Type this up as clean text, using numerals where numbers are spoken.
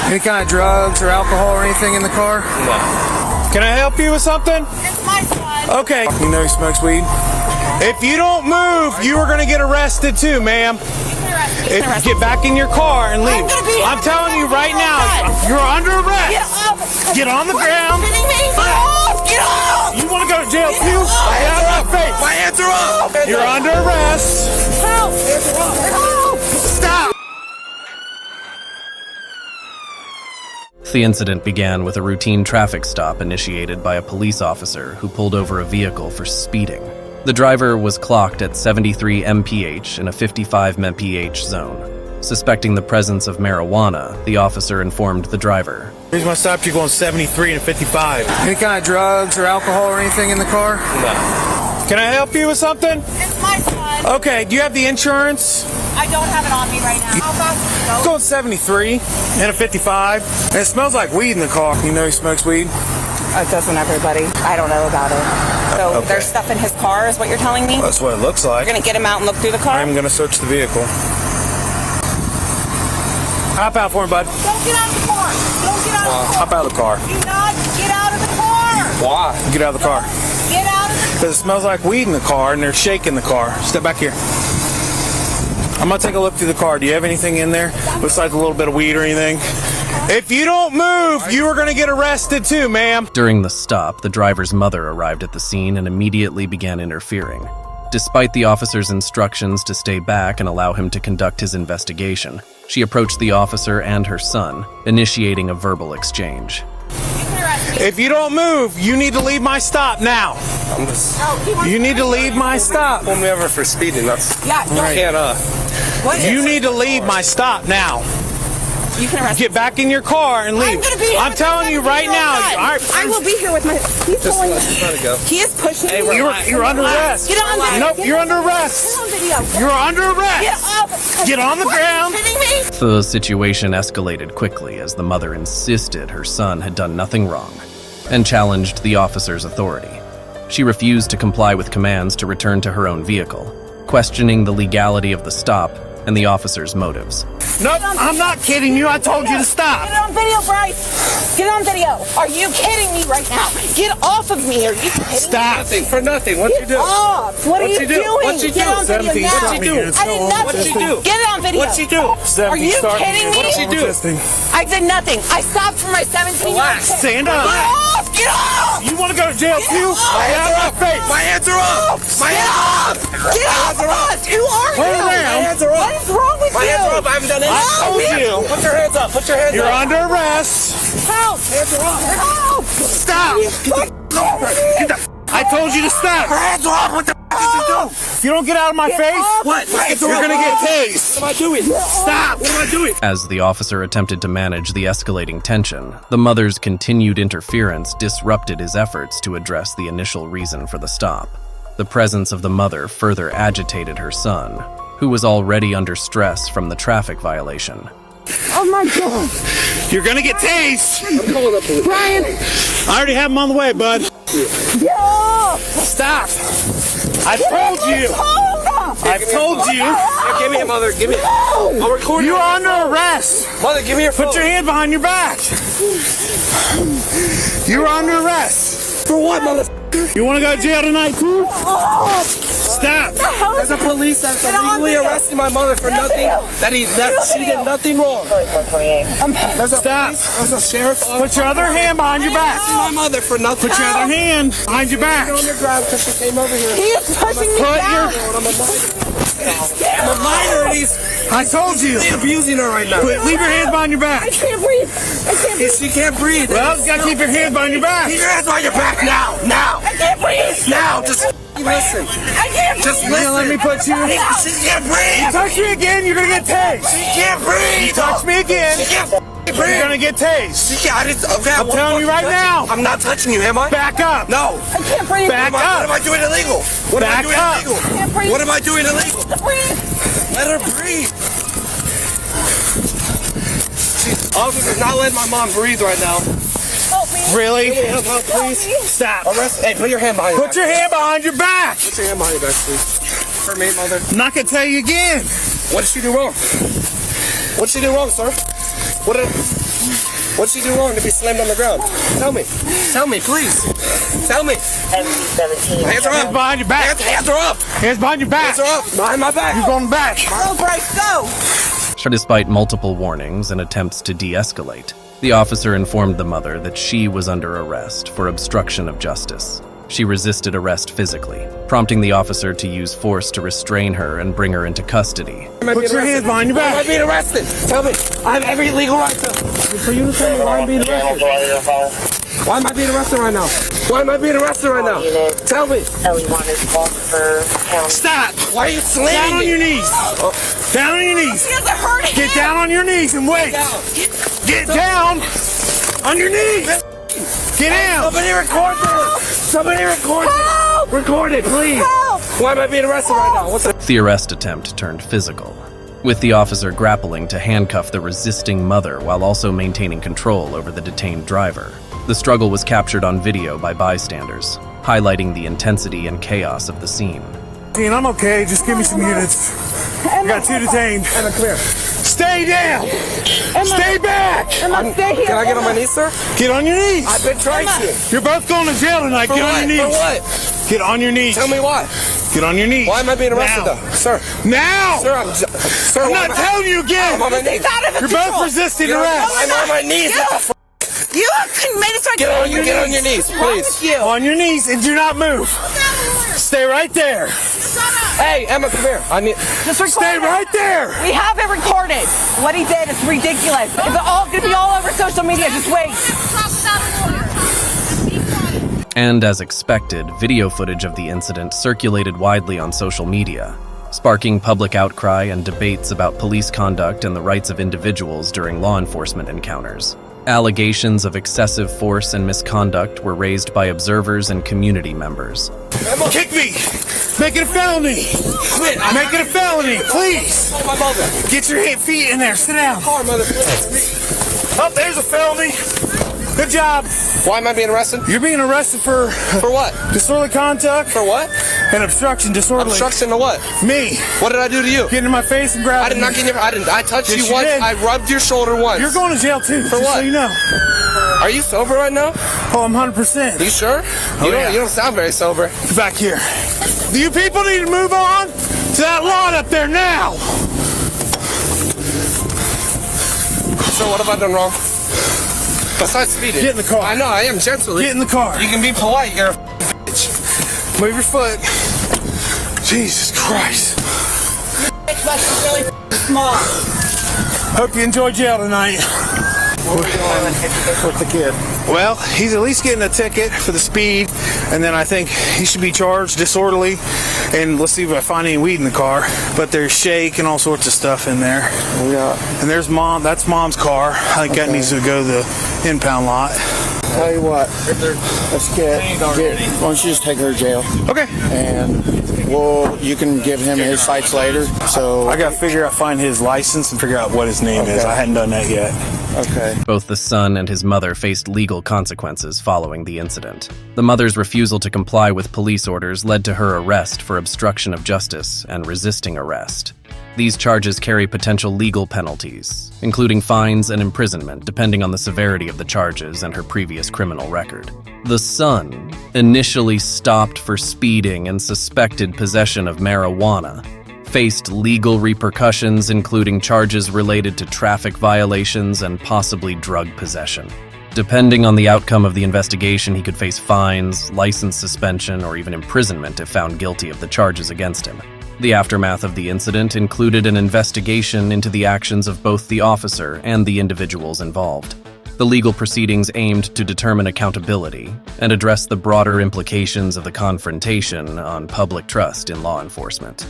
Any kind of drugs or alcohol or anything in the car? No. Can I help you with something? It's my son. Okay. You know he smokes weed? If you don't move, you are going to get arrested too, ma'am. Get back in your car and leave. I'm telling you right now, you're under arrest. Get on the ground. Get off! Get off! You want to go to jail too? Lay out my face. My hands are up! You're under arrest. Help! Help! Stop. The incident began with a routine traffic stop initiated by a police officer who pulled over a vehicle for speeding. The driver was clocked at 73 mph in a 55 mph zone. Suspecting the presence of marijuana, the officer informed the driver. Here's my stop. You're going 73 and 55. Any kind of drugs or alcohol or anything in the car? No. Can I help you with something? It's my son. Okay. Do you have the insurance? I don't have it on me right now. How fast can you go? Going 73 and a 55. And it smells like weed in the car. You know he smokes weed? It doesn't everybody. I don't know about it. So Okay. there's stuff in his car is what you're telling me? That's what it looks like. You're going to get him out and look through the car? I'm going to search the vehicle. Hop out for me, bud. Don't get out of the car. Don't get out of the car. Hop out of the car. Do not get out of the car. Why? Get out of the car. Get out of the Because it smells like weed in the car and they're shaking the car. Step back here. I'm going to take a look through the car. Do you have anything in there? Looks like a little bit of weed or anything. If you don't move, you are going to get arrested too, ma'am. During the stop, the driver's mother arrived at the scene and immediately began interfering. Despite the officer's instructions to stay back and allow him to conduct his investigation, she approached the officer and her son, initiating a verbal exchange. If you don't move, you need to leave my stop now. I'm just... You need to leave my stop. Pull me over for speeding. That's... Yeah, no. I can't, What You need to leave my stop now. You can arrest Get back in your car and leave. I'm gonna be here I'm with telling my you right now. son. All right, I will be here with my... He's Just going... let it go. He is pushing me. You're under arrest. Get on video. Nope, you're under arrest. Get on video. You're under Get arrest. up. Get on the ground. Are you kidding me? The situation escalated quickly as the mother insisted her son had done nothing wrong and challenged the officer's authority. She refused to comply with commands to return to her own vehicle, questioning the legality of the stop and the officer's motives. Nope, I'm not kidding you. I told you to stop. Get on video, Bryce. Get on video. Are you kidding me right now? Get off of me. Are you kidding me? Stop. Nothing for nothing. What'd you Get do? off. What are you doing? What'd you do? Get on video 17 now. stop me here. I did nothing. What'd you do? Get it on video. What'd you do? Are you kidding me? What'd you do? I did nothing. I stopped for my 17-year-old Relax. kid. Stand up. Get off. Get off. You want to go to jail too? off. Lay out my face. My hands are up! My hands are up! Get off of us. Who are Turn you? around. My hands are up! What is wrong with My you? hands are up! I haven't done anything! I told you. Put your hands up! Put your hands You're up! under arrest. Help. Hands are up! Help. Stop. I told you to stop. Hands are up! What the f*** did you do? If you don't get out of my face, What? My hands are you're up! going to get tased. What am I doing? Stop. What am I doing? As the officer attempted to manage the escalating tension, the mother's continued interference disrupted his efforts to address the initial reason for the stop. The presence of the mother further agitated her son, who was already under stress from the traffic violation. Oh my God. You're going to get tased. I'm calling the police. Brian. I already have him on the way, bud. Get off. Stop. I told you. I told you. Here, give me it, mother. Give me it. I'll record You it. are under arrest. Mother, give me your phone. Put your hand behind your back. You're under arrest. For what, mother? You want to go to jail tonight too? Stop. There's a police that's illegally arresting my mother for nothing. She did nothing wrong. There's a Stop. There's a sheriff. Put your other hand behind your back. my mother for nothing. Put your other hand behind your back. on the ground because she came over here. He is pushing me Put down. I'm a minor and he's I told you. abusing her right now. Leave your hand behind your back. I can't breathe. I can't breathe. She can't breathe. Well, you gotta keep your hand behind your back. Keep your hands on your back now. Now. I can't breathe. Now. Just listen. I can't Just breathe. listen. Let me put you. She can't breathe. Touch me again, you're gonna get tased. She can't breathe. Touch me again, She can't you're breathe. gonna get tased. She can't. Okay, I'm telling you right now. I'm not touching you, am I? Back up. No. I can't breathe. Back What am up. I doing illegal? What am I Back doing up. illegal? Can't breathe. What am I doing illegal? Breathe. Let her breathe. Officer's not letting my mom breathe right now. Help me. Really? Help, please. Stop. Arrest. Hey, put your hand behind your Put your hand behind your back. Put your hand behind your back, please. For me, mother. I'm not gonna tell you again. What did she do wrong? What did she do wrong, sir? What did... What'd she do wrong to be slammed on the ground? Tell me. Tell me, please. Tell me. Hands are up. Behind your back. Hands are up. Hands behind your back. Hands are up. Behind my back. You're going back. Go, Bryce, go. Despite multiple warnings and attempts to de-escalate, the officer informed the mother that she was under arrest for obstruction of justice. She resisted arrest physically, prompting the officer to use force to restrain her and bring her into custody. Put your hands behind your Why am I back. being arrested? Tell me. I have every legal right to. For you to tell me why I'm being arrested. Why am I being arrested right now? Why am I being arrested right now? Tell me. Stop. Why are you slamming Down on me? your knees. Down on your knees. He doesn't hurt him. Get down on your knees and wait. Get down on your knees. Get down. Somebody record this. Somebody record Help! this. Record it, please. Help! Why am I being arrested right now? What's that? The arrest attempt turned physical, with the officer grappling to handcuff the resisting mother while also maintaining control over the detained driver. The struggle was captured on video by bystanders, highlighting the intensity and chaos of the scene. Dean, I'm okay. Just give me some units. I got 2 detained. Emma, come here. Stay down. Stay back. Stay here. Can I get on my knees, sir? Get on your knees. I've been trying to. You're both going to jail tonight. For Get what? on your For knees. what? Get on your knees. Tell me why. Get on your knees. Why am I being arrested, Now. though? Sir. Now. Sir, I'm why not am I- telling you again. I'm on my knees. Out of You're both resisting arrest. I'm on my knees. You- What the You made it so I Get on your knees, What's wrong please. with you? On your knees and do not move. Stay right there. Hey, Emma, come here. I need. Just record Stay it. right there. We have it recorded. What he did is ridiculous. It's all gonna be all over social media. Just wait. And as expected, video footage of the incident circulated widely on social media, sparking public outcry and debates about police conduct and the rights of individuals during law enforcement encounters. Allegations of excessive force and misconduct were raised by observers and community members. Kick me. Make it a felony. Make it a felony, please. My mother. Get your feet in there. Sit down. Car, mother, please. Oh, there's a felony. Good job. Why am I being arrested? You're being arrested for For what? disorderly conduct For what? and obstruction disorderly. Obstruction to what? Me. What did I do to you? Getting in my face and grabbing I did not get in your. I touched Yes, you you once. did. I rubbed your shoulder once. You're going to jail too. For just what? So you know. Are you sober right now? Oh, I'm 100%. You sure? yeah. You don't sound very sober. Back here. You people need to move on to that lot up there now. So what have I done wrong? Besides speeding. Get in the car. I know, I am gently. Get in the car. You can be polite, you're a bitch. Move your foot. Jesus Christ. Really small. Hope you enjoy jail tonight. What's the kid? Well, he's at least getting a ticket for the speed, and then I think he should be charged disorderly. And let's see if I find any weed in the car. But there's shake and all sorts of stuff in there. Yeah. And there's mom. That's mom's car. I think that needs to go to the impound lot. Tell you what, let's why don't you just take her to jail, Okay. and you can give him his sites later. So I got to find his license and figure out what his name is. Okay. I hadn't done that yet. okay. Both the son and his mother faced legal consequences following the incident. The mother's refusal to comply with police orders led to her arrest for obstruction of justice and resisting arrest. These charges carry potential legal penalties, including fines and imprisonment depending on the severity of the charges and her previous criminal record. The son, initially stopped for speeding and suspected possession of marijuana, faced legal repercussions including charges related to traffic violations and possibly drug possession. Depending on the outcome of the investigation, he could face fines, license suspension, or even imprisonment if found guilty of the charges against him. The aftermath of the incident included an investigation into the actions of both the officer and the individuals involved. The legal proceedings aimed to determine accountability and address the broader implications of the confrontation on public trust in law enforcement.